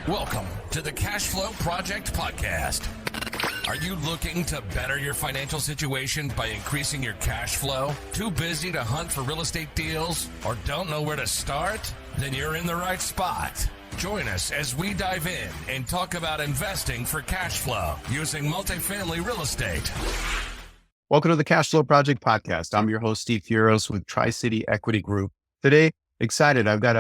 Welcome to the Cashflow Project podcast. Are you looking to better your financial situation by increasing your cash flow? Too busy to hunt for real estate deals or don't know where to start? Then you're in the right spot. Join us as we dive in and talk about investing for cash flow using multifamily real estate. Welcome to the Cashflow Project podcast. I'm your host, Steve Fieros with Tri-City Equity Group. Today, excited. I've got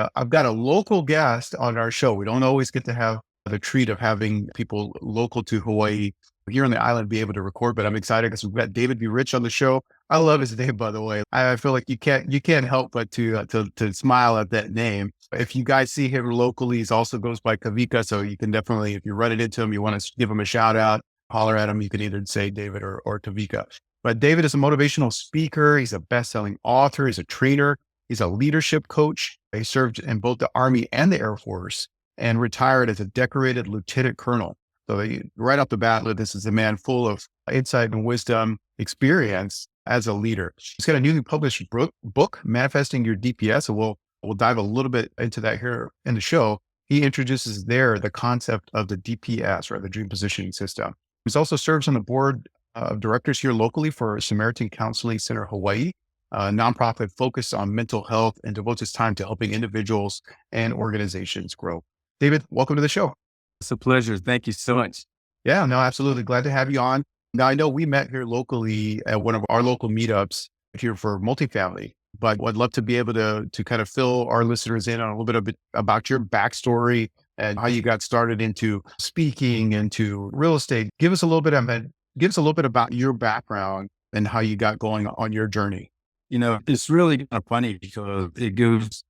a local guest on our show. We don't always get to have the treat of having people local to Hawaii here on the island be able to record, but I'm excited because we've got David B. Rich on the show. I love his name, by the way. I feel like you can't help but to smile at that name. If you guys see him locally, he also goes by Kavika. So you can definitely, if you're running into him, you want to give him a shout out, holler at him. You can either say David or Kavika. But David is a motivational speaker. He's a best-selling author. He's a trainer. He's a leadership coach. He served in both the Army and the Air Force and retired as a decorated lieutenant colonel. So right off the bat, this is a man full of insight and wisdom, experience as a leader. He's got a newly published book, Manifesting Your DPS, and we'll dive a little bit into that here in the show. He introduces there the concept of the DPS, or the Dream Positioning System. He also serves on the board of directors here locally for Samaritan Counseling Center, Hawaii, a nonprofit focused on mental health, and devotes his time to helping individuals and organizations grow. David, welcome to the show. It's a pleasure. Thank you so much. Yeah, no, absolutely. Glad to have you on. Now, I know we met here locally at one of our local meetups here for multifamily, but I'd love to be able to kind of fill our listeners in on a little bit about your backstory and how you got started into speaking, into real estate. Give us a little bit about your background and how you got going on your journey. You know, it's really kind of funny because it goes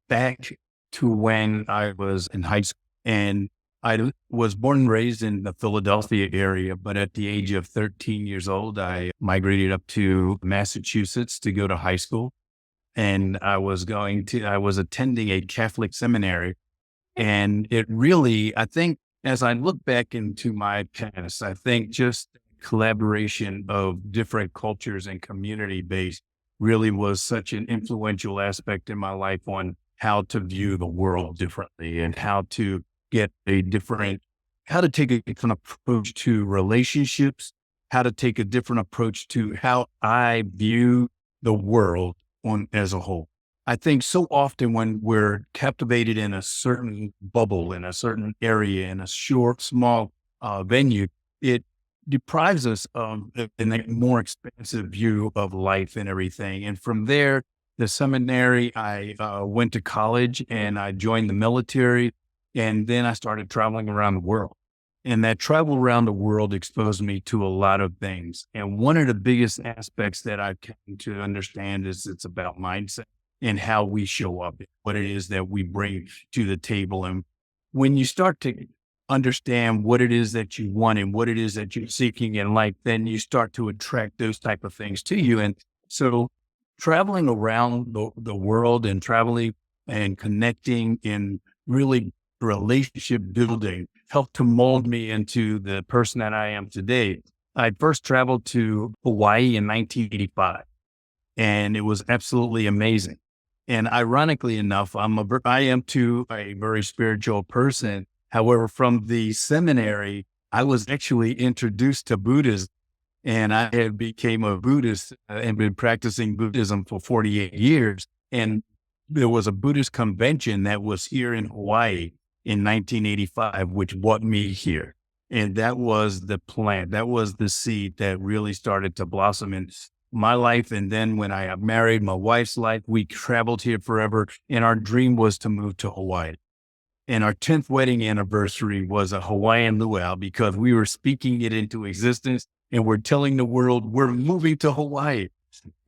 back to when I was in high school, and I was born and raised in the Philadelphia area, but at the age of 13 years old, I migrated up to Massachusetts to go to high school. And I was attending a Catholic seminary. And it really, I think, as I look back into my past, I think just collaboration of different cultures and community based really was such an influential aspect in my life on how to view the world differently and how to take a different approach to relationships, how to take a different approach to how I view the world as a whole. I think so often when we're captivated in a certain bubble, in a certain area, in a short, small venue, it deprives us of a more expansive view of life and everything. And from there, the seminary, I went to college and I joined the military. And then I started traveling around the world. And that travel around the world exposed me to a lot of things. And one of the biggest aspects that I've come to understand is it's about mindset and how we show up, what it is that we bring to the table. And when you start to understand what it is that you want and what it is that you're seeking in life, then you start to attract those type of things to you. And so traveling around the world and traveling and connecting in really relationship building helped to mold me into the person that I am today. I first traveled to Hawaii in 1985, and it was absolutely amazing. And ironically enough, I am too a very spiritual person. However, from the seminary, I was actually introduced to Buddhism, and I had became a Buddhist and been practicing Buddhism for 48 years. And there was a Buddhist convention that was here in Hawaii in 1985, which brought me here. And that was the plant. That was the seed that really started to blossom in my life. And then when I got married, my wife's life, we traveled here forever. And our dream was to move to Hawaii. And our 10th wedding anniversary was a Hawaiian luau because we were speaking it into existence and we're telling the world we're moving to Hawaii.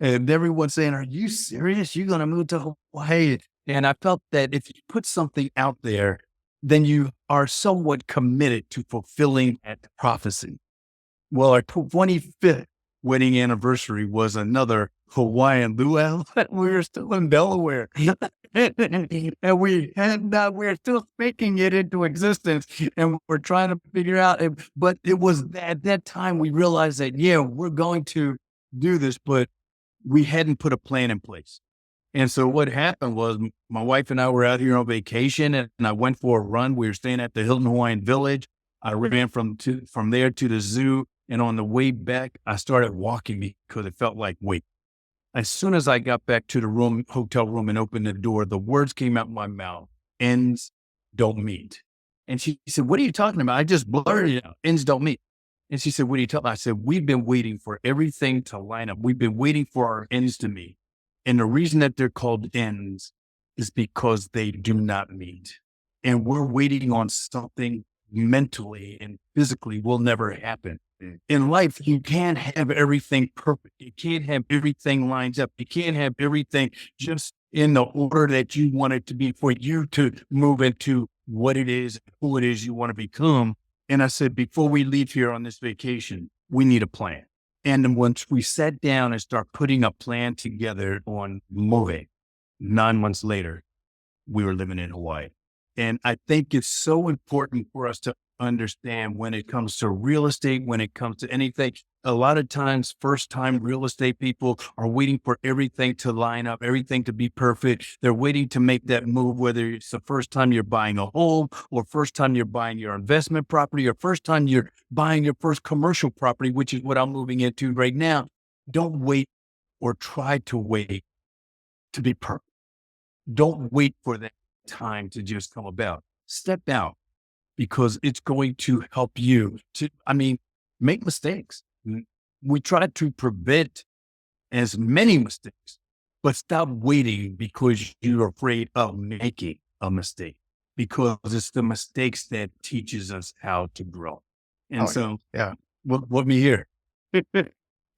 And everyone's saying, "Are you serious? You're going to move to Hawaii?" And I felt that if you put something out there, then you are somewhat committed to fulfilling that prophecy. Well, our 25th wedding anniversary was another Hawaiian luau. We were still in Delaware. And we're still making it into existence, and we're trying to figure out, but it was at that time we realized that, yeah, we're going to do this, but we hadn't put a plan in place. And so what happened was my wife and I were out here on vacation, and I went for a run. We were staying at the Hilton Hawaiian Village. I ran from there to the zoo. And on the way back, I started walking because it felt like weight. As soon as I got back to the hotel room and opened the door, the words came out my mouth: ends don't meet. And she said, "What are you talking about?" I just blurted it out: ends don't meet. And she said, "What are you talking about?" I said, "We've been waiting for everything to line up. We've been waiting for our ends to meet. And the reason that they're called ends is because they do not meet. And we're waiting on something mentally and physically will never happen. In life, you can't have everything perfect. You can't have everything lines up. You can't have everything just in the order that you want it to be for you to move into what it is, who it is you want to become." And I said, "Before we leave here on this vacation, we need a plan." And then once we sat down and start putting a plan together on moving, 9 months later, we were living in Hawaii. And I think it's so important for us to understand when it comes to real estate, when it comes to anything. A lot of times, first time real estate people are waiting for everything to line up, everything to be perfect. They're waiting to make that move, whether it's the first time you're buying a home, or first time you're buying your investment property, or first time you're buying your first commercial property, which is what I'm moving into right now. Don't wait or try to wait to be perfect. Don't wait for that time to just come about. Step out, because it's going to help you to, make mistakes. We try to prevent as many mistakes, but stop waiting because you're afraid of making a mistake, because it's the mistakes that teaches us how to grow. And yeah. What me here.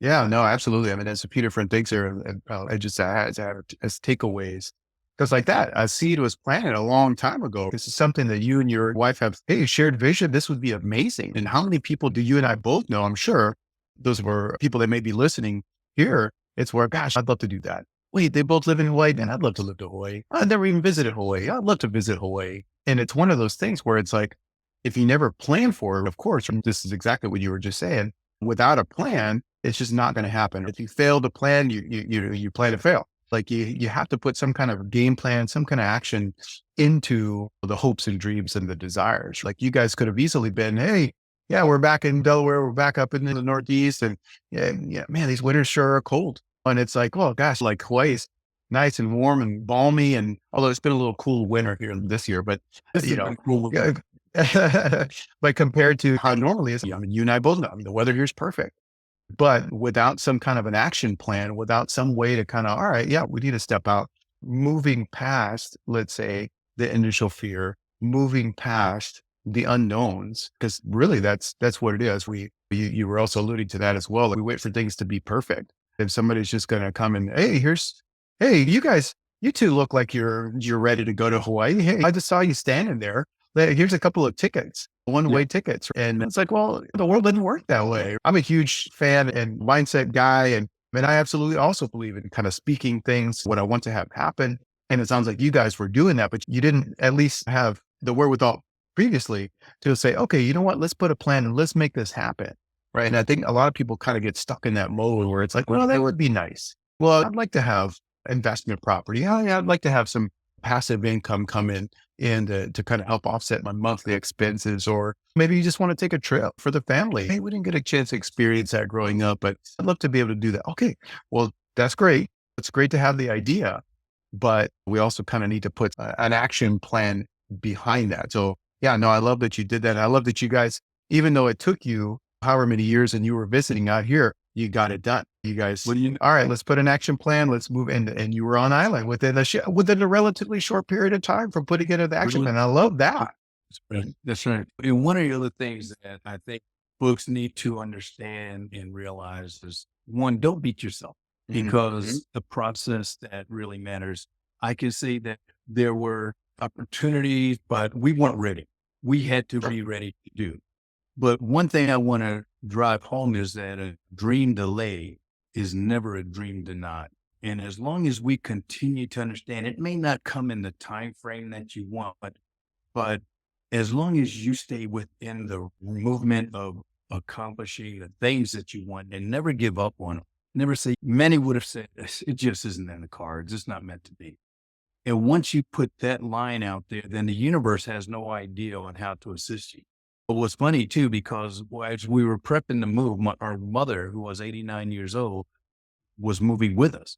Yeah, no, absolutely. I mean, there's a few different things there. And I just add as takeaways. Because like that, a seed was planted a long time ago. This is something that you and your wife have, hey, shared vision. This would be amazing. And how many people do you and I both know? I'm sure those were people that may be listening here. It's where, gosh, I'd love to do that. Wait, they both live in Hawaii, and I'd love to live to Hawaii. I've never even visited Hawaii. I'd love to visit Hawaii. And it's one of those things where it's like, if you never plan for it, of course, and this is exactly what you were just saying, without a plan, it's just not going to happen. If you fail to plan, you plan to fail. Like you have to put some kind of game plan, some kind of action into the hopes and dreams and the desires. Like you guys could have easily been, hey, yeah, we're back in Delaware. We're back up in the Northeast. And yeah, man, these winters sure are cold. And it's like, oh gosh, like Hawaii's nice and warm and balmy. And although it's been a little cool winter here this year, but yeah, but compared to how it normally is, I mean, you and I both know, I mean, the weather here is perfect. But without some kind of an action plan, without some way to kind of, all right, yeah, we need to step out, moving past, let's say, the initial fear, moving past the unknowns, because really that's what it is. You were also alluding to that as well. We wait for things to be perfect. If somebody's just going to come and, hey, you guys, you two look like you're ready to go to Hawaii. Hey, I just saw you standing there. Here's a couple of tickets, one-way tickets. And it's like, well, the world didn't work that way. I'm a huge fan and mindset guy. And I absolutely also believe in kind of speaking things, what I want to have happen. And it sounds like you guys were doing that, but you didn't at least have the wherewithal previously to say, okay, you know what, let's put a plan and let's make this happen. Right. And I think a lot of people kind of get stuck in that mode where it's like, well, that would be nice. Well, I'd like to have investment property. Yeah, I'd like to have some passive income come in and to kind of help offset my monthly expenses. Or maybe you just want to take a trip for the family. Hey, we didn't get a chance to experience that growing up, but I'd love to be able to do that. Okay, well, that's great. It's great to have the idea, but we also kind of need to put an action plan behind that. So yeah, no, I love that you did that. I love that you guys, even though it took you however many years and you were visiting out here, you got it done. You guys, all right, let's put an action plan. Let's move in. And you were on island within a relatively short period of time from putting it into action plan. I love that. That's right. And one of the other things that I think folks need to understand and realize is, one, don't beat yourself, because the process that really matters. I can say that there were opportunities, but we weren't ready. We had to be ready to do. But one thing I want to drive home is that a dream delay is never a dream denied. And as long as we continue to understand, it may not come in the time frame that you want, but as long as you stay within the movement of accomplishing the things that you want and never give up on them, never say, many would have said, it just isn't in the cards. It's not meant to be. And once you put that line out there, then the universe has no idea on how to assist you. But what's funny too, because as we were prepping to move, our mother, who was 89 years old, was moving with us.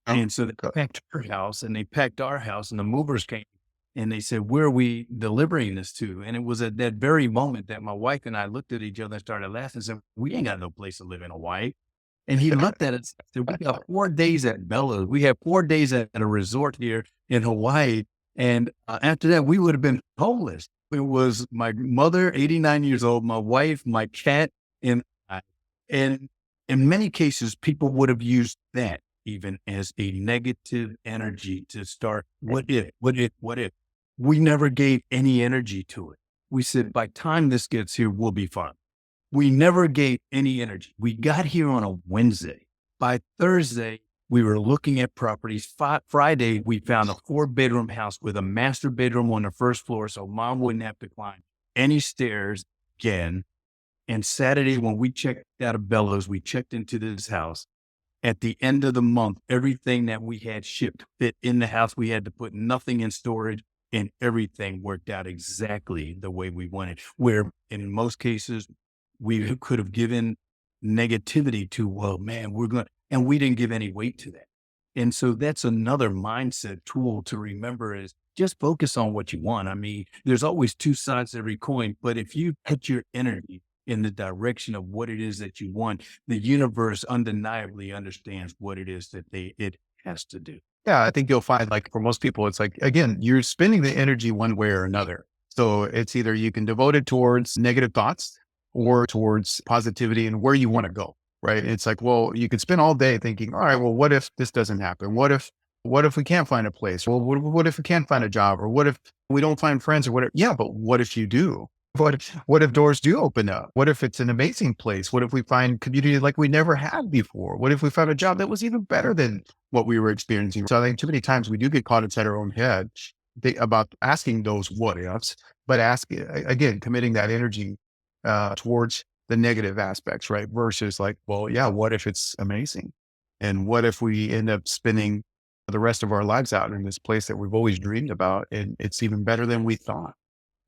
And so they packed her house and they packed our house, and the movers came and they said, where are we delivering this to? And it was at that very moment that my wife and I looked at each other and started laughing and said, we ain't got no place to live in Hawaii. And he looked at us and said, we got 4 days at Bella. We have 4 days at a resort here in Hawaii. And after that, we would have been homeless. It was my mother, 89 years old, my wife, my cat, and I. And in many cases, people would have used that even as a negative energy to start, what if? We never gave any energy to it. We said, by time this gets here, we'll be fine. We never gave any energy. We got here on a Wednesday. By Thursday, we were looking at properties. Friday, we found a 4-bedroom house with a master bedroom on the first floor, so mom wouldn't have to climb any stairs again. And Saturday, when we checked out of Bellows, we checked into this house. At the end of the month, everything that we had shipped fit in the house. We had to put nothing in storage, and everything worked out exactly the way we wanted. Where in most cases, we could have given negativity to, well, man, and we didn't give any weight to that. And so that's another mindset tool to remember, is just focus on what you want. I mean, there's always two sides to every coin, but if you put your energy in the direction of what it is that you want, the universe undeniably understands what it is that it has to do. Yeah, I think you'll find, like, for most people, it's like, again, you're spending the energy one way or another. So it's either you can devote it towards negative thoughts or towards positivity and where you want to go, right? It's like, well, you could spend all day thinking, all right, well, what if this doesn't happen? What if we can't find a place? Well, what if we can't find a job? Or what if we don't find friends or whatever? Yeah, but what if you do? What if doors do open up? What if it's an amazing place? What if we find community like we never had before? What if we found a job that was even better than what we were experiencing? So I think too many times we do get caught inside our own head about asking those what ifs, but again, committing that energy towards the negative aspects, right? Versus like, well, yeah, what if it's amazing? And what if we end up spending the rest of our lives out in this place that we've always dreamed about, and it's even better than we thought,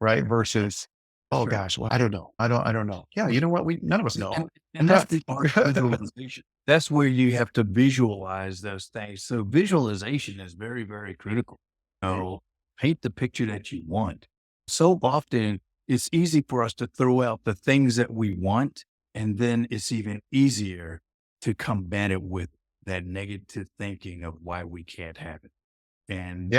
right? Versus, oh gosh, well, I don't know. I don't know. Yeah. You know what? None of us know. And that's the part of visualization. That's where you have to visualize those things. So visualization is very, very critical. So paint the picture that you want. So often it's easy for us to throw out the things that we want, and then it's even easier to combat it with that negative thinking of why we can't have it. And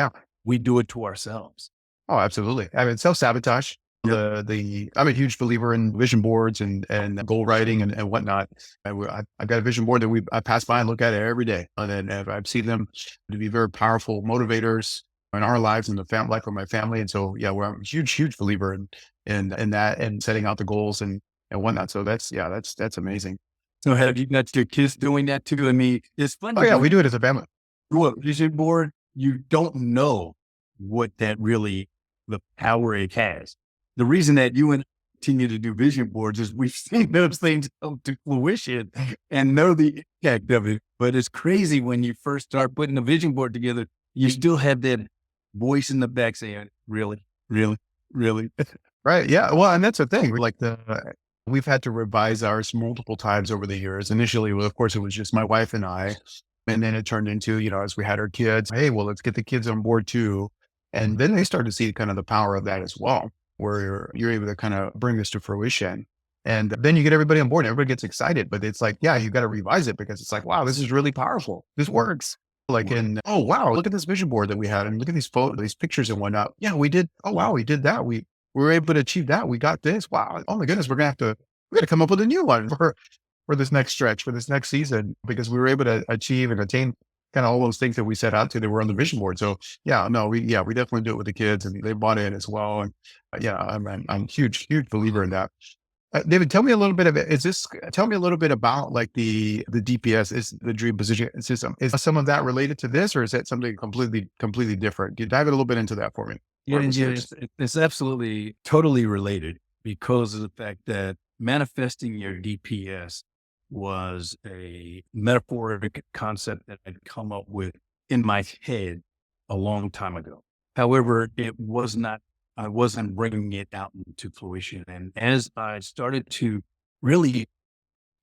we do it to ourselves. Oh, absolutely. I mean, self-sabotage. I'm a huge believer in vision boards and goal writing and whatnot. I've got a vision board that I pass by and look at it every day. And I've seen them to be very powerful motivators in our lives and the life of my family. And so, yeah, I'm a huge believer in that and setting out the goals and whatnot. So that's amazing. So have you got your kids doing that too? I mean, it's funny. Oh yeah, we do it as a family. Well, vision board, you don't know what that really, the power it has. The reason that you and I continue to do vision boards is we've seen those things come to fruition and know the impact of it. But it's crazy when you first start putting a vision board together, you still have that voice in the back saying, really? Right. Yeah. Well, and that's the thing. We've had to revise ours multiple times over the years. Initially, well, of course, it was just my wife and I. And then it turned into, as we had our kids, hey, well, let's get the kids on board too. And then they started to see kind of the power of that as well, where you're able to kind of bring this to fruition. And then you get everybody on board and everybody gets excited, but it's like, yeah, you got to revise it because it's like, wow, this is really powerful. This works. Oh, wow, look at this vision board that we had and look at these photos, these pictures and whatnot. Yeah, we did. Oh, wow, we did that. We were able to achieve that. We got this. Wow. Oh my goodness. We got to come up with a new one for this next stretch, for this next season, because we were able to achieve and attain kind of all those things that we set out to that were on the vision board. So yeah, no, we definitely do it with the kids and they bought in as well. And I'm huge believer in that. David, tell me a little bit about like the DPS, is the dream position system. Is some of that related to this, or is that something completely different? Can you dive a little bit into that for me? It's absolutely totally related because of the fact that manifesting your DPS was a metaphoric concept that I'd come up with in my head a long time ago. However, I wasn't bringing it out into fruition. And as I started to really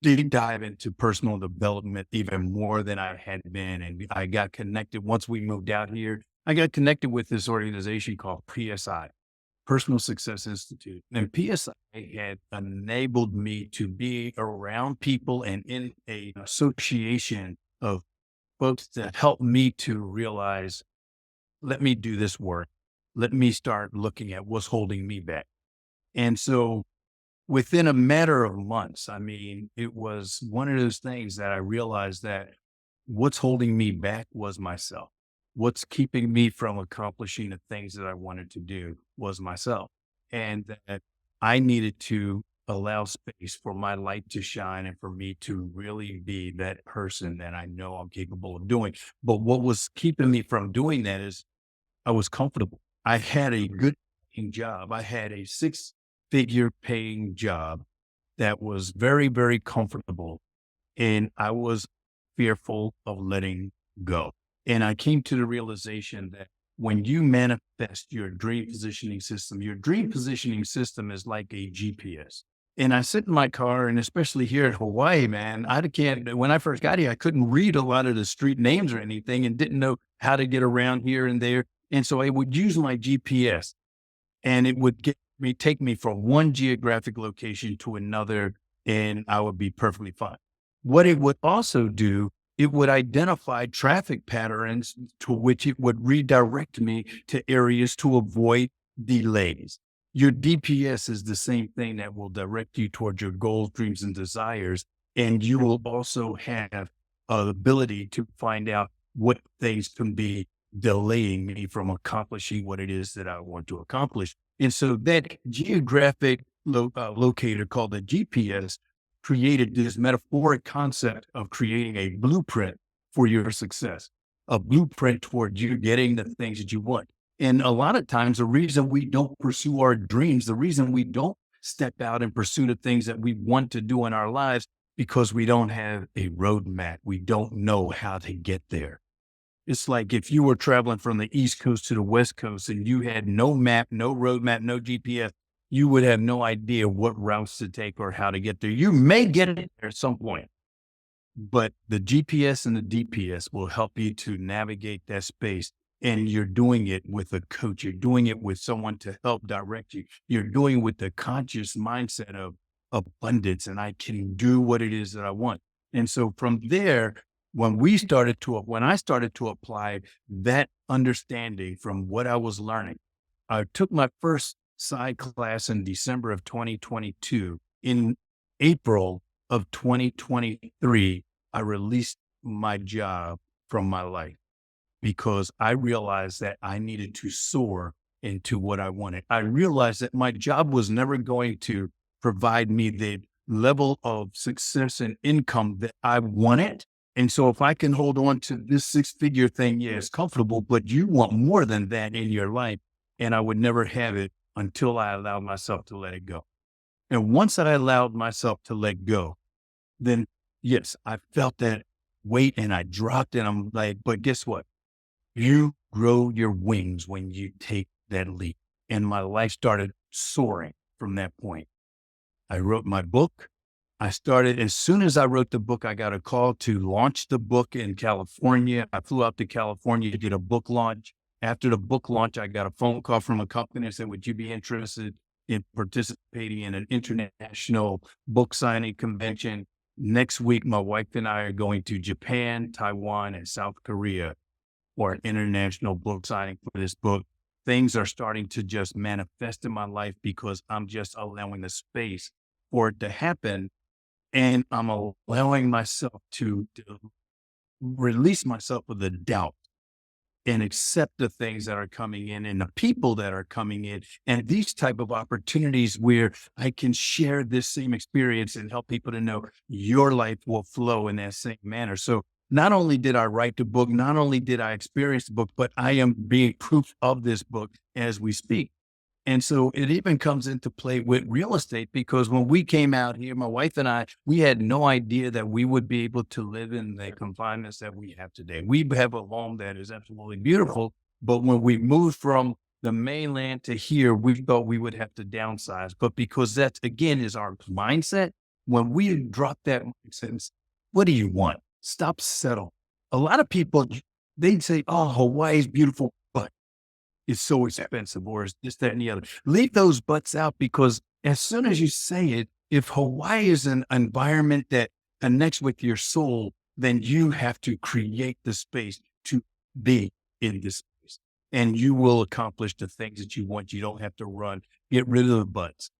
deep dive into personal development even more than I had been, and I got connected once we moved out here, I got connected with this organization called PSI, Personal Success Institute. And PSI had enabled me to be around people and in a association of folks that helped me to realize, let me do this work. Let me start looking at what's holding me back. And so within a matter of months, I mean, it was one of those things that I realized that what's holding me back was myself. What's keeping me from accomplishing the things that I wanted to do was myself. And that I needed to allow space for my light to shine and for me to really be that person that I know I'm capable of doing. But what was keeping me from doing that is I was comfortable. I had a good paying job. I had a six-figure paying job that was very, very comfortable. And I was fearful of letting go. And I came to the realization that when you manifest your dream positioning system is like a GPS. And I sit in my car, and especially here in Hawaii, man, when I first got here, I couldn't read a lot of the street names or anything and didn't know how to get around here and there. And so I would use my GPS, and it would take me from one geographic location to another, and I would be perfectly fine. What it would also do, it would identify traffic patterns to which it would redirect me to areas to avoid delays. Your DPS is the same thing that will direct you towards your goals, dreams, and desires. And you will also have an ability to find out what things can be delaying me from accomplishing what it is that I want to accomplish. And so that geographic locator called the GPS created this metaphoric concept of creating a blueprint for your success, a blueprint toward you getting the things that you want. And a lot of times the reason we don't pursue our dreams, the reason we don't step out and pursue the things that we want to do in our lives, because we don't have a roadmap. We don't know how to get there. It's like if you were traveling from the East Coast to the West Coast and you had no map, no roadmap, no GPS, you would have no idea what routes to take or how to get there. You may get it there at some point, but the GPS and the DPS will help you to navigate that space. And you're doing it with a coach. You're doing it with someone to help direct you. You're doing it with the conscious mindset of abundance, and I can do what it is that I want. And so from there, when I started to apply that understanding from what I was learning, I took my first side class in December of 2022. In April of 2023, I released my job from my life because I realized that I needed to soar into what I wanted. I realized that my job was never going to provide me the level of success and income that I wanted. And so if I can hold on to this six-figure thing, yeah, it's comfortable, but you want more than that in your life. And I would never have it until I allowed myself to let it go. And once I allowed myself to let go, then yes, I felt that weight and I dropped, and I'm like, but guess what? You grow your wings when you take that leap. And my life started soaring from that point. I wrote my book. As soon as I wrote the book, I got a call to launch the book in California. I flew out to California to get a book launch. After the book launch, I got a phone call from a company that said, would you be interested in participating in an international book signing convention? Next week, my wife and I are going to Japan, Taiwan, and South Korea for an international book signing for this book. Things are starting to just manifest in my life because I'm just allowing the space for it to happen. And I'm allowing myself to release myself of the doubt and accept the things that are coming in and the people that are coming in and these type of opportunities where I can share this same experience and help people to know your life will flow in that same manner. So not only did I write the book, not only did I experience the book, but I am being proof of this book as we speak. And so it even comes into play with real estate, because when we came out here, my wife and I, we had no idea that we would be able to live in the confinements that we have today. We have a home that is absolutely beautiful, but when we moved from the mainland to here, we thought we would have to downsize. But because that, again, is our mindset, when we drop that mindset, what do you want? Stop settling. A lot of people, they'd say, oh, Hawaii is beautiful, but it's so expensive, or it's this, that, and the other. Leave those buts out, because as soon as you say it, if Hawaii is an environment that connects with your soul, then you have to create the space to be in this space, and you will accomplish the things that you want. You don't have to run. Get rid of the buts.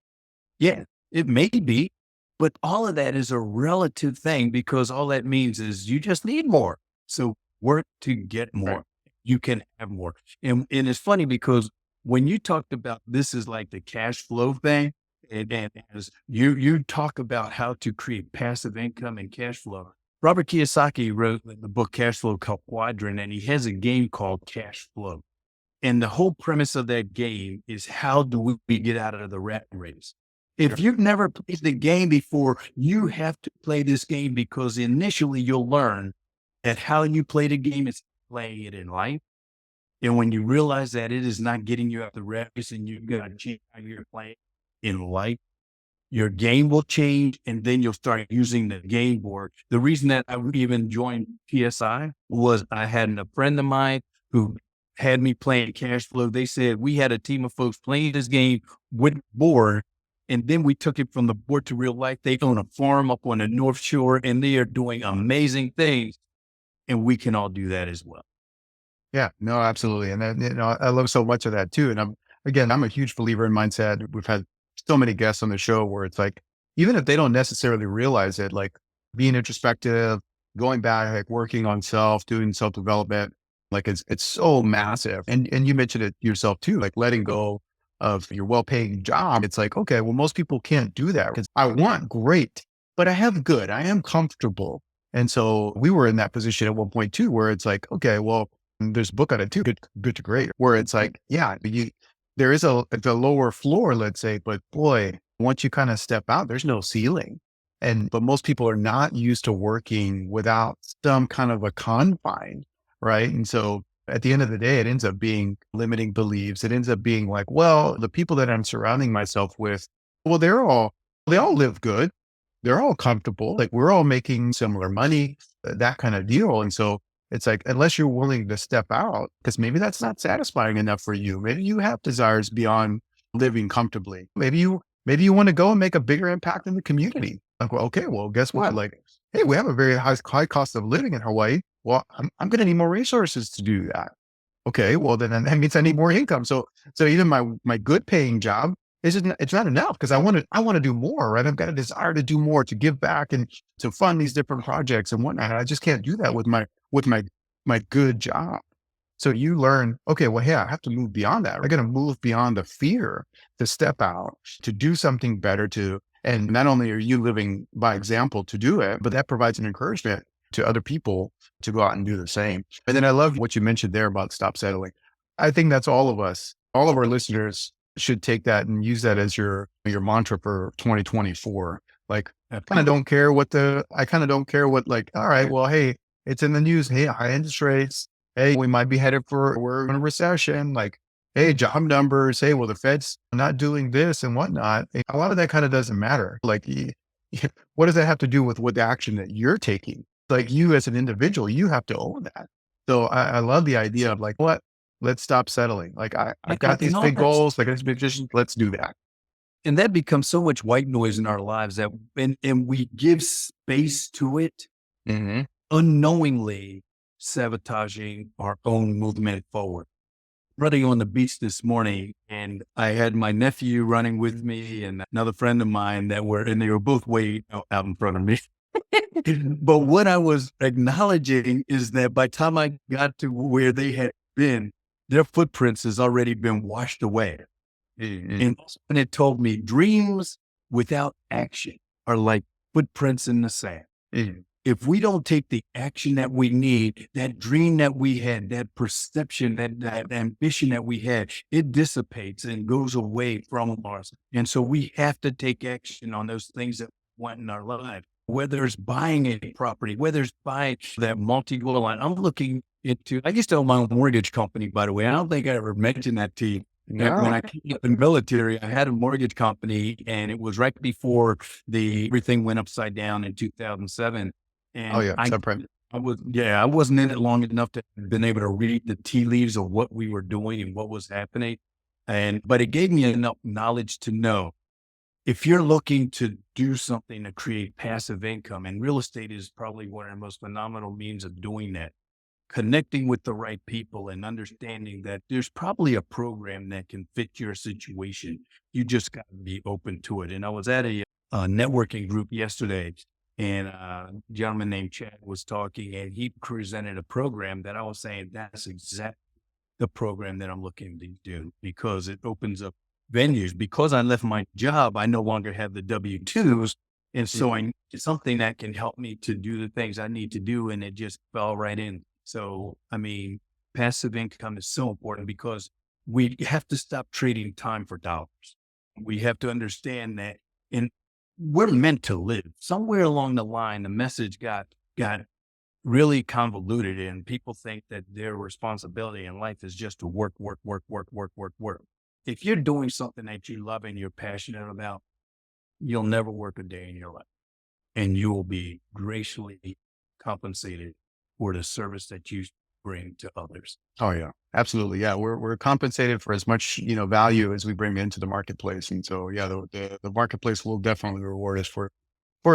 Yeah, it may be, but all of that is a relative thing, because all that means is you just need more. So work to get more. Right. You can have more. And it's funny, because when you talked about this is like the cash flow thing, and as you talk about how to create passive income and cash flow. Robert Kiyosaki wrote the book Cashflow Quadrant, and he has a game called Cash Flow. And the whole premise of that game is, how do we get out of the rat race? If you've never played the game before, you have to play this game, because initially you'll learn that how you play the game is playing it in life. And when you realize that it is not getting you out the rat race, and you've got to change how you're playing in life, your game will change, and then you'll start using the game board. The reason that I even joined PSI was I had a friend of mine who had me playing cash flow. They said we had a team of folks playing this game with board, and then we took it from the board to real life. They own a farm up on the North Shore, and they are doing amazing things. And we can all do that as well. Yeah, no, absolutely. And then, I love so much of that too. And I'm a huge believer in mindset. We've had so many guests on the show where it's like, even if they don't necessarily realize it, like being introspective, going back, like working on self, doing self-development, like it's so massive. And you mentioned it yourself too, like letting go of your well-paying job. It's like, okay, well, most people can't do that, because I want great, but I have good, I am comfortable. And so we were in that position at one point too, where it's like, okay, well, there's a book on it too, good to great, where it's like, yeah, there is it's a lower floor, let's say, but boy, once you kind of step out, there's no ceiling. But most people are not used to working without some kind of a confine, right? And so at the end of the day, it ends up being limiting beliefs. It ends up being like, well, the people that I'm surrounding myself with, well, they all live good. They're all comfortable. Like, we're all making similar money, that kind of deal. And so it's like, unless you're willing to step out, because maybe that's not satisfying enough for you. Maybe you have desires beyond living comfortably. Maybe you want to go and make a bigger impact in the community. Like, well, okay, well, guess what? Like, hey, we have a very high cost of living in Hawaii. Well, I'm going to need more resources to do that. Okay, well, then that means I need more income. So even my good paying job it's not enough, because I want to do more, right? I've got a desire to do more, to give back and to fund these different projects and whatnot. I just can't do that with my good job. So you learn, okay, well, hey, I have to move beyond that. We're going to move beyond the fear, to step out, to do something better, and not only are you living by example to do it, but that provides an encouragement to other people to go out and do the same. And then I love what you mentioned there about stop settling. I think that's all of us, all of our listeners should take that and use that as your mantra for 2024. Like, I kind of don't care what like, all right, well, hey, it's in the news. Hey, high interest rates. Hey, we're in a recession. Like, hey, job numbers. Hey, well, the Fed's not doing this and whatnot. A lot of that kind of doesn't matter. Like, what does that have to do with what the action that you're taking? Like, you as an individual, you have to own that. So I love the idea of like, what? Let's stop settling. Like, I've got these big goals, like this big vision. Let's do that. And that becomes so much white noise in our lives that, and we give space to it, unknowingly sabotaging our own movement forward. Running on the beach this morning, and I had my nephew running with me and another friend of mine they were both way out in front of me. But what I was acknowledging is that by the time I got to where they had been, their footprints has already been washed away. And it told me dreams without action are like footprints in the sand. If if we don't take the action that we need, that dream that we had, that perception, that ambition that we had, it dissipates and goes away from us. And so we have to take action on those things that we want in our life, whether it's buying a property, whether it's buying that multi-goal line. I used to own my own mortgage company, by the way. I don't think I ever mentioned that to you. No. When I came up in the military, I had a mortgage company, and it was right before everything went upside down in 2007. And Oh yeah, subprime. I wasn't in it long enough to have been able to read the tea leaves of what we were doing and what was happening. But it gave me enough knowledge to know if you're looking to do something to create passive income, and real estate is probably one of the most phenomenal means of doing that, connecting with the right people and understanding that there's probably a program that can fit your situation. You just got to be open to it. And I was at a networking group yesterday, and a gentleman named Chad was talking, and he presented a program that I was saying, that's exactly the program that I'm looking to do, because it opens up venues. Because I left my job, I no longer have the W-2s. And so I need something that can help me to do the things I need to do. And it just fell right in. So, I mean, passive income is so important because we have to stop trading time for dollars. We have to understand that we're meant to live. Somewhere along the line, the message got really convoluted, and people think that their responsibility in life is just to work. If you're doing something that you love and you're passionate about, you'll never work a day in your life, and you will be graciously compensated for the service that you bring to others. Oh yeah, absolutely. Yeah, we're compensated for as much value as we bring into the marketplace, and so yeah, the marketplace will definitely reward us for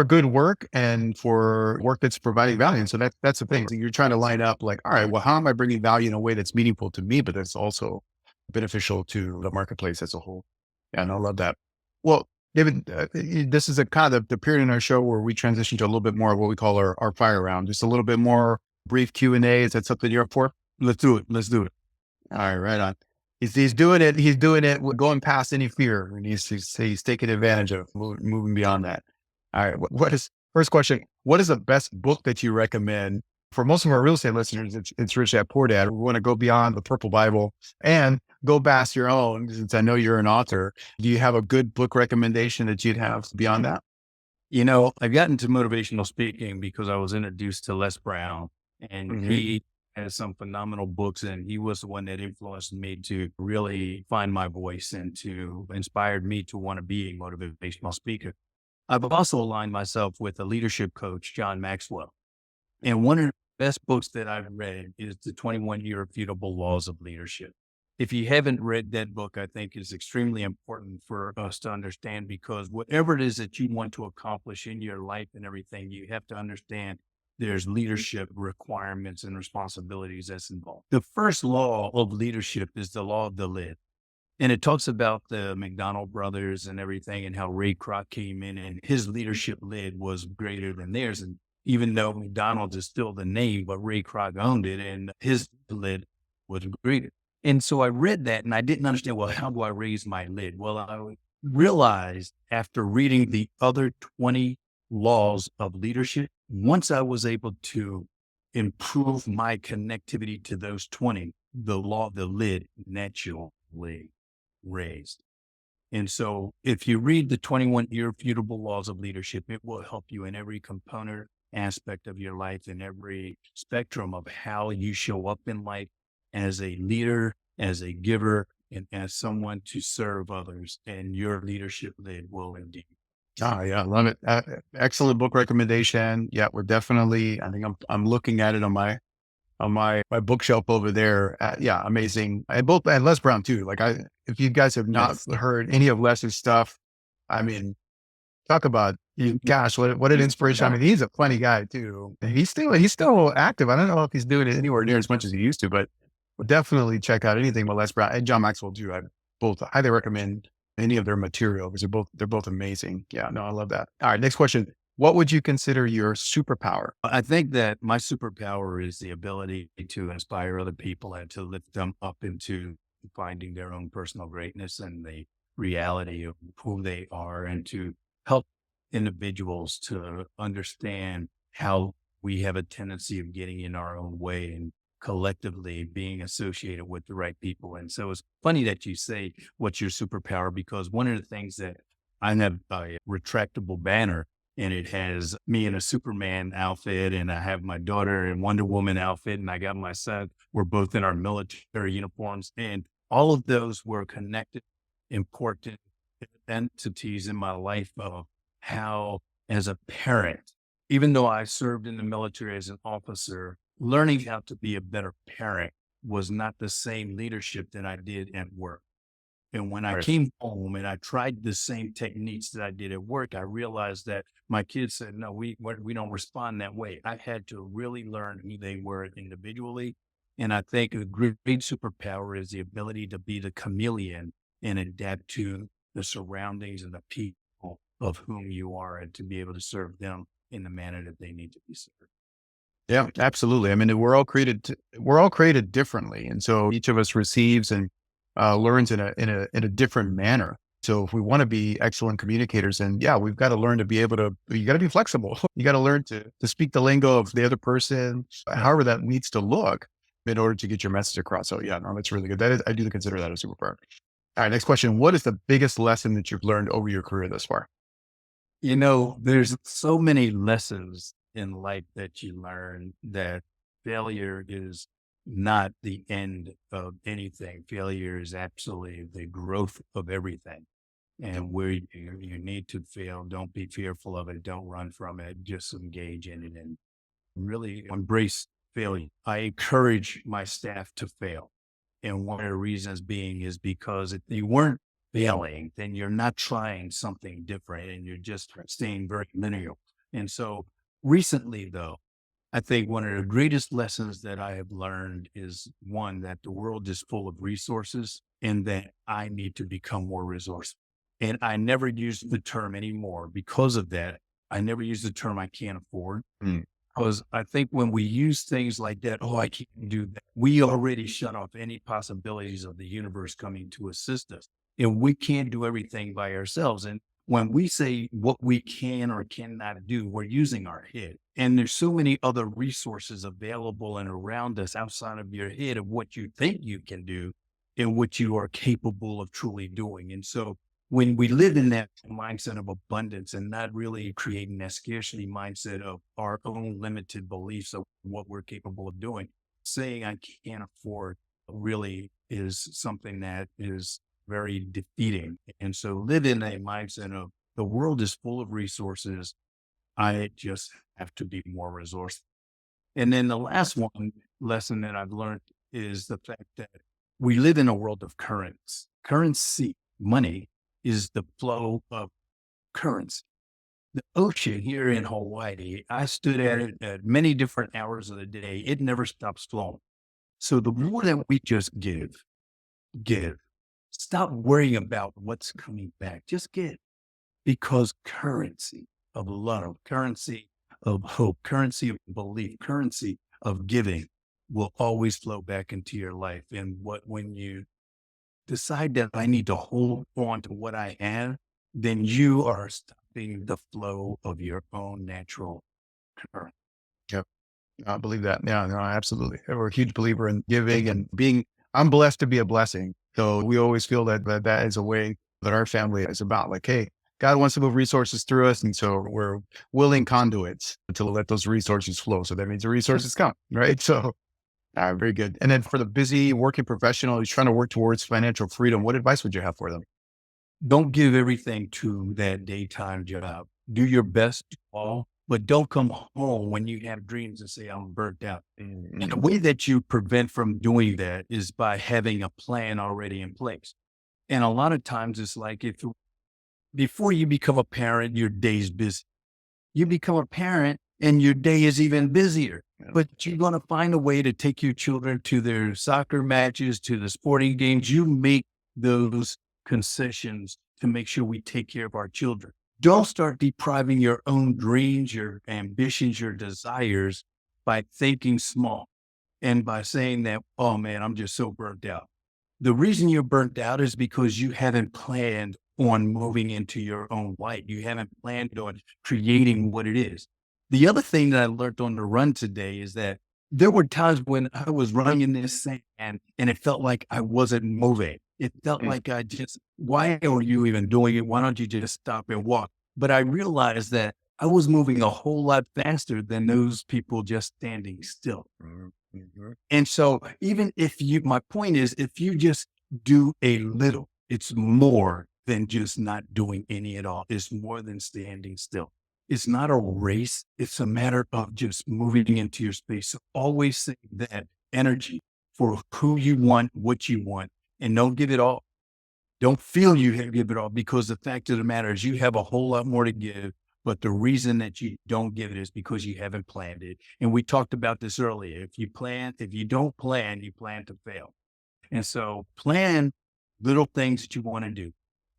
good work and for work that's providing value. And so that's the thing. You're trying to line up like, all right, well, how am I bringing value in a way that's meaningful to me, but that's also beneficial to the marketplace as a whole? Yeah, and I love that. Well, David, this is a kind of the period in our show where we transition to a little bit more of what we call our fire round, just a little bit more brief Q&A. Is that something you're up for? Let's do it. All right, right on. He's doing it. He's doing it, going past any fear, and he's taking advantage of moving beyond that. All right. First question? What is the best book that you recommend for most of our real estate listeners? It's Rich Dad Poor Dad. We want to go beyond the Purple Bible and go past your own. Since I know you're an author, do you have a good book recommendation that you'd have beyond that? I've gotten into motivational speaking because I was introduced to Les Brown, and he has some phenomenal books, and he was the one that influenced me to really find my voice and to inspired me to want to be a motivational speaker. I've also aligned myself with a leadership coach, John Maxwell. And one of the best books that I've read is The 21 Irrefutable Laws of Leadership. If you haven't read that book, I think is extremely important for us to understand, because whatever it is that you want to accomplish in your life and everything, you have to understand there's leadership requirements and responsibilities that's involved. The first law of leadership is the law of the lid. And it talks about the McDonald brothers and everything, and how Ray Kroc came in and his leadership lid was greater than theirs. And even though McDonald's is still the name, but Ray Kroc owned it and his lid was greater. And so I read that and I didn't understand, well, how do I raise my lid? Well, I realized after reading the other 20 laws of leadership, once I was able to improve my connectivity to those 20, the law of the lid naturally raised. And so if you read the 21 Irrefutable Laws of Leadership, it will help you in every component aspect of your life, in every spectrum of how you show up in life as a leader, as a giver, and as someone to serve others. And your leadership lid will indeed. Oh yeah, I love it. Excellent book recommendation. Yeah, we're definitely, I think I'm looking at it on my bookshelf over there. Yeah, amazing. And Les Brown too. If you guys have not heard any of Les's stuff, I mean, talk about, gosh, what an inspiration. I mean, he's a funny guy too. He's still active. I don't know if he's doing it anywhere near as much as he used to, but we'll definitely check out anything with Les Brown and John Maxwell too. I both highly recommend any of their material because they're both amazing. Yeah, no, I love that. All right, next question. What would you consider your superpower? I think that my superpower is the ability to inspire other people and to lift them up into finding their own personal greatness and the reality of who they are, and to help individuals to understand how we have a tendency of getting in our own way and collectively being associated with the right people. And so it's funny that you say, what's your superpower? Because one of the things that I have a retractable banner, and it has me in a Superman outfit, and I have my daughter in Wonder Woman outfit, and I got my son. We're both in our military uniforms, and all of those were connected, important entities in my life of how, as a parent, even though I served in the military as an officer, learning how to be a better parent was not the same leadership that I did at work. And when I Right. came home and I tried the same techniques that I did at work, I realized that my kids said, no, we don't respond that way. I had to really learn who they were individually. And I think a great superpower is the ability to be the chameleon and adapt to the surroundings and the people of whom you are, and to be able to serve them in the manner that they need to be served. Yeah, absolutely. I mean, we're all created differently. And so each of us receives and learns in a different manner. So if we want to be excellent communicators, and yeah, we've got to learn to be able to, you got to be flexible. You got to learn to speak the lingo of the other person, however that needs to look in order to get your message across. So yeah, no, that's really good. That is, I do consider that a superpower. All right, next question. What is the biggest lesson that you've learned over your career thus far? There's so many lessons in life that you learn, that failure is not the end of anything. Failure is absolutely the growth of everything. And where you need to fail, don't be fearful of it. Don't run from it. Just engage in it and really embrace failure. I encourage my staff to fail. And one of the reasons being is because if you weren't failing, then you're not trying something different and you're just staying very linear. And so recently, though, I think one of the greatest lessons that I have learned is, one, that the world is full of resources and that I need to become more resourceful. And I never use the term anymore because of that. I never use the term I can't afford. Because I think when we use things like that, oh, I can't do that, we already shut off any possibilities of the universe coming to assist us. And we can't do everything by ourselves. And when we say what we can or cannot do, we're using our head. And there's so many other resources available and around us outside of your head of what you think you can do and what you are capable of truly doing. And so when we live in that mindset of abundance and not really creating that scarcity mindset of our own limited beliefs of what we're capable of doing, saying I can't afford really is something that is very defeating. And so live in a mindset of the world is full of resources. I just have to be more resourceful. And then the last one lesson that I've learned is the fact that we live in a world of currents. Currency, money, is the flow of currency. The ocean here in Hawaii, I stood at it at many different hours of the day. It never stops flowing. So the more that we just give, stop worrying about what's coming back. Just give, because currency of love, currency of hope, currency of belief, currency of giving will always flow back into your life. And when you decide that I need to hold on to what I have, then you are stopping the flow of your own natural current. Yep. I believe that. Yeah, no, absolutely. We're a huge believer in giving and being, I'm blessed to be a blessing. So we always feel that is a way that our family is about, like, hey, God wants to move resources through us. And so we're willing conduits to let those resources flow. So that means the resources come, right? So very good. And then for the busy working professional who's trying to work towards financial freedom, what advice would you have for them? Don't give everything to that daytime job. Do your best to all, but don't come home when you have dreams and say, I'm burnt out. And the way that you prevent from doing that is by having a plan already in place. And a lot of times it's like, before you become a parent, your day's busy. You become a parent and your day is even busier, but you're going to find a way to take your children to their soccer matches, to the sporting games. You make those concessions to make sure we take care of our children. Don't start depriving your own dreams, your ambitions, your desires by thinking small and by saying that, oh man, I'm just so burnt out. The reason you're burnt out is because you haven't planned on moving into your own light. You haven't planned on creating what it is. The other thing that I learned on the run today is that there were times when I was running in this sand and it felt like I wasn't moving. It felt like why are you even doing it? Why don't you just stop and walk? But I realized that I was moving a whole lot faster than those people just standing still. Mm-hmm. And so even if my point is, if you just do a little, it's more than just not doing any at all. It's more than standing still. It's not a race. It's a matter of just moving into your space. So always save that energy for who you want, what you want, and don't give it all. Don't feel you have to give it all, because the fact of the matter is you have a whole lot more to give. But the reason that you don't give it is because you haven't planned it. And we talked about this earlier. If you don't plan, you plan to fail. And so plan little things that you want to do.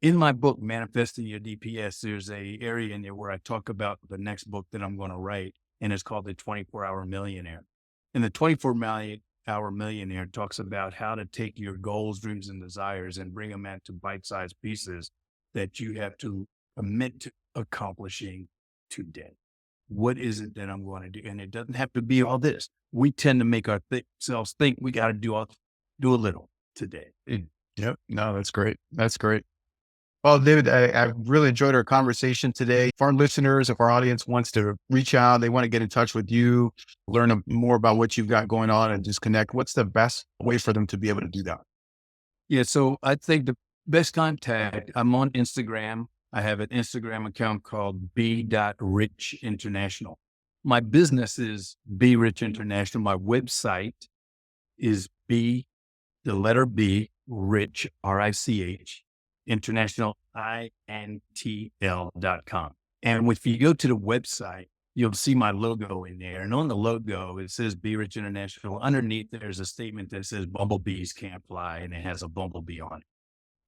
In my book, Manifesting Your DPS, there's a area in there where I talk about the next book that I'm going to write, and it's called The 24-Hour Millionaire. And the 24-Hour Millionaire talks about how to take your goals, dreams, and desires and bring them into bite-sized pieces that you have to commit to accomplishing today. What is it that I'm going to do? And it doesn't have to be all this. We tend to make ourselves think we got to do a little today. Yep. No, that's great. That's great. Well, David, I really enjoyed our conversation today. If our listeners, if our audience wants to reach out, they want to get in touch with you, learn more about what you've got going on and just connect, what's the best way for them to be able to do that? Yeah. So I think the best contact, I'm on Instagram. I have an Instagram account called B.Rich International. My business is Be Rich International. My website is the letter B, Rich, RICH, International, INTL.com. And if you go to the website, you'll see my logo in there. And on the logo, it says Be Rich International. Underneath, there's a statement that says Bumblebees can't fly, and it has a bumblebee on it.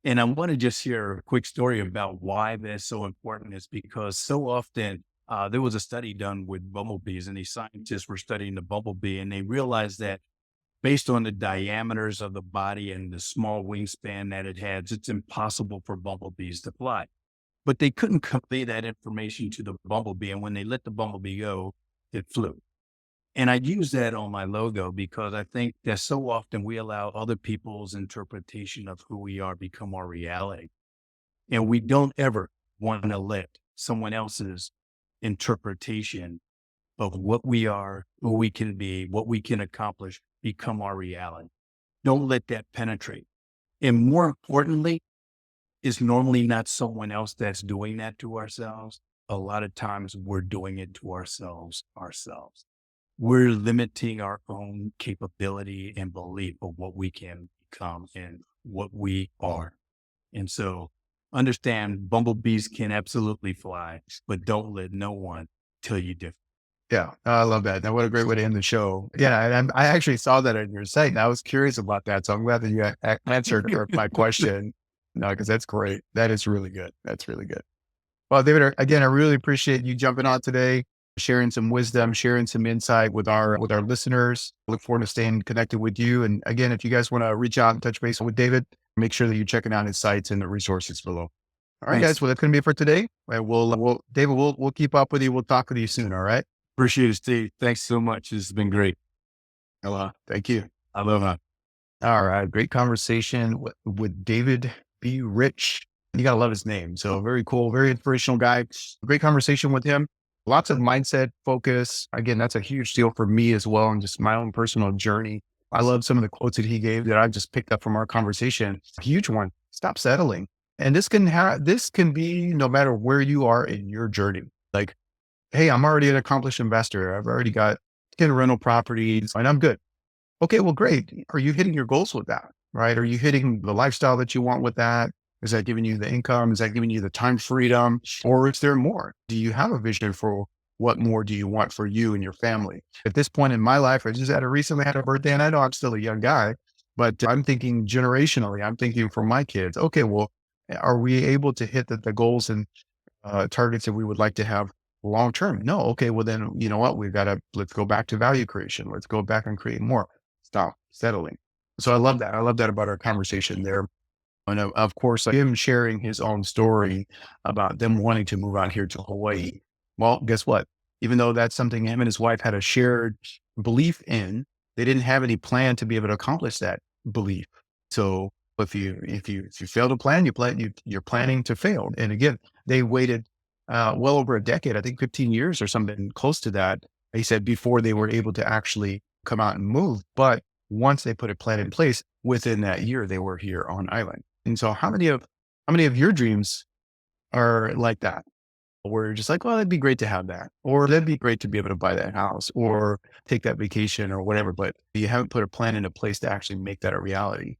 And I want to just share a quick story about why that's so important. Is because so often there was a study done with bumblebees, and these scientists were studying the bumblebee, and they realized that based on the diameters of the body and the small wingspan that it has, it's impossible for bumblebees to fly. But they couldn't convey that information to the bumblebee. And when they let the bumblebee go, it flew. And I use that on my logo because I think that so often we allow other people's interpretation of who we are become our reality. And we don't ever want to let someone else's interpretation of what we are, who we can be, what we can accomplish become our reality. Don't let that penetrate. And more importantly, it's normally not someone else that's doing that to ourselves. A lot of times we're doing it to ourselves. We're limiting our own capability and belief of what we can become and what we are. And so understand bumblebees can absolutely fly, but don't let no one tell you different. Yeah, I love that. Now, what a great way to end the show. Yeah, and I actually saw that on your site, and I was curious about that. So I'm glad that you answered my question. No, because that's great. That is really good. That's really good. Well, David, again, I really appreciate you jumping on today, sharing some wisdom, sharing some insight with our listeners. Look forward to staying connected with you. And again, if you guys want to reach out and touch base with David, make sure that you're checking out his sites and the resources below. All right, guys. Well, that's going to be it for today. David, we'll keep up with you. We'll talk with you soon. All right. Appreciate it, Steve. Thanks so much. This has been great. Aloha. Thank you. Aloha. All right. Great conversation with David B. Rich. You got to love his name. So very cool, very inspirational guy. Great conversation with him. Lots of mindset focus. Again, that's a huge deal for me as well. And just my own personal journey. I love some of the quotes that he gave that I just picked up from our conversation. A huge one. Stop settling. And this can be no matter where you are in your journey. Like, hey, I'm already an accomplished investor. I've already got 10 rental properties and I'm good. Okay, well, great. Are you hitting your goals with that? Right? Are you hitting the lifestyle that you want with that? Is that giving you the income? Is that giving you the time freedom? Or is there more? Do you have a vision for what more do you want for you and your family? At this point in my life, I just recently had a birthday, and I know I'm still a young guy, but I'm thinking generationally. I'm thinking for my kids. Okay, well, are we able to hit the goals and targets that we would like to have long term? No. Okay, well then, you know what? Let's go back to value creation. Let's go back and create more. Stop settling. So I love that. I love that about our conversation there. And of course, him sharing his own story about them wanting to move out here to Hawaii. Well, guess what? even though that's something him and his wife had a shared belief in, they didn't have any plan to be able to accomplish that belief. So if you fail to plan, you're planning to fail. And again, they waited well over a decade, I think 15 years or something close to that. He said before they were able to actually come out and move. But once they put a plan in place, within that year, they were here on island. And so how many of your dreams are like that? Where you're just like, well, that'd be great to have that, or that'd be great to be able to buy that house or take that vacation or whatever, but you haven't put a plan into place to actually make that a reality.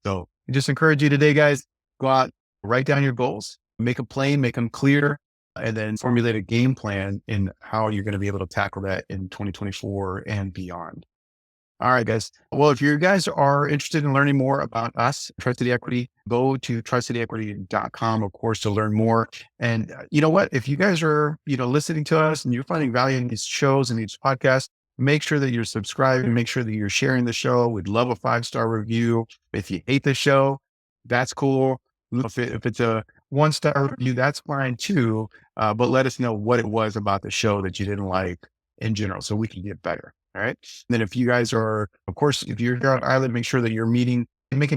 So I just encourage you today, guys, go out, write down your goals, make a plan, make them clear, and then formulate a game plan in how you're going to be able to tackle that in 2024 and beyond. All right, guys. Well, if you guys are interested in learning more about us, Tri-City Equity, go to tricityequity.com, of course, to learn more. And you know what? If you guys are, listening to us and you're finding value in these shows and these podcasts, make sure that you're subscribed and make sure that you're sharing the show. We'd love a 5-star review. If you hate the show, that's cool. If it's a 1-star review, that's fine too. But let us know what it was about the show that you didn't like in general, so we can get better. All right. And then if you guys are, of course, if you're here on island, make sure that you're making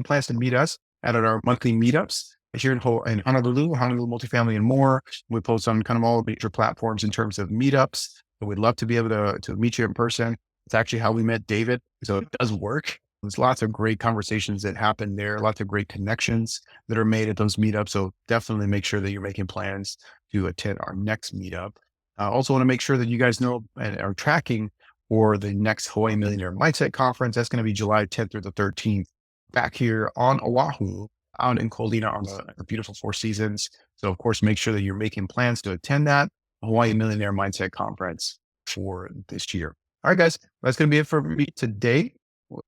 plans to meet us at our monthly meetups here in Honolulu multifamily and more. We post on kind of all the major platforms in terms of meetups. But we'd love to be able to meet you in person. It's actually how we met David. So it does work. There's lots of great conversations that happen there, lots of great connections that are made at those meetups. So definitely make sure that you're making plans to attend our next meetup. I also want to make sure that you guys know and are tracking for the next Hawaii Millionaire Mindset Conference. That's going to be July 10th through the 13th back here on Oahu, out in Kolina on the beautiful Four Seasons. So of course, make sure that you're making plans to attend that Hawaii Millionaire Mindset Conference for this year. All right, guys, that's going to be it for me today.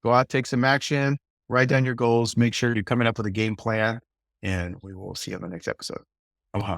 Go out, take some action, write down your goals, make sure you're coming up with a game plan, and we will see you on the next episode. Aloha.